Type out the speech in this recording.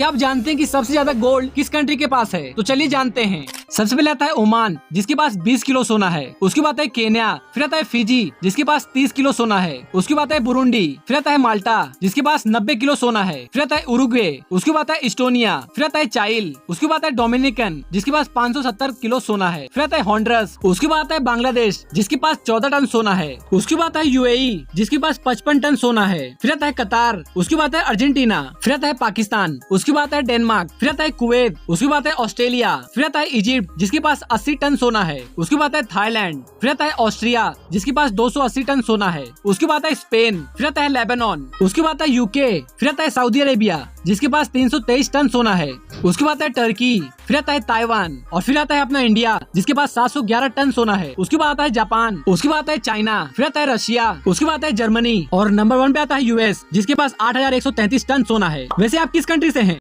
क्या आप जानते हैं कि सबसे ज्यादा गोल्ड किस कंट्री के पास है? तो चलिए जानते हैं। सबसे पहले आता है ओमान, जिसके पास 20 किलो सोना है। उसके बाद आता है केन्या, फिर आता है फिजी, जिसके पास 30 किलो सोना है। उसके बाद आता है बुरुंडी, फिर आता है माल्टा, जिसके पास 90 किलो सोना है। फिर आता है उरुग्वे, उसके बाद आता है इस्टोनिया, फिर आता है चाइल, उसके बाद आता है डोमिनिकन, जिसके पास 570 किलो सोना है। फिर आता है हॉन्डरस, उसके बाद आता है बांग्लादेश, जिसके पास 14 टन सोना है। उसके बाद आता है यूएई, जिसके पास 55 टन सोना है। फिर आता है कतार, उसके बाद आता है अर्जेंटीना, फिर आता है पाकिस्तान, उसके बाद आता है डेनमार्क, फिर आता है कुवैत, उसके बाद आता है ऑस्ट्रेलिया, फिर आता है इजिप्ट, जिसके पास 80 टन सोना है। उसके बाद आता है थाईलैंड, फिर आता है ऑस्ट्रिया, जिसके पास 280 टन सोना है। उसके बाद आता है स्पेन, फिर आता है लेबनान, उसके बाद आता है यूके, फिर आता है सऊदी अरेबिया, जिसके पास 323 टन सोना है। उसके बाद आता है टर्की, फिर आता है ताइवान, और फिर आता है अपना इंडिया, जिसके पास 711 टन सोना है। उसके बाद आता है जापान, उसके बाद आता है चाइना, फिर आता है रशिया, उसके बाद आता है जर्मनी, और नंबर 1 पे आता है यूएस, जिसके पास 8133 टन सोना है। वैसे आप किस कंट्री से हैं?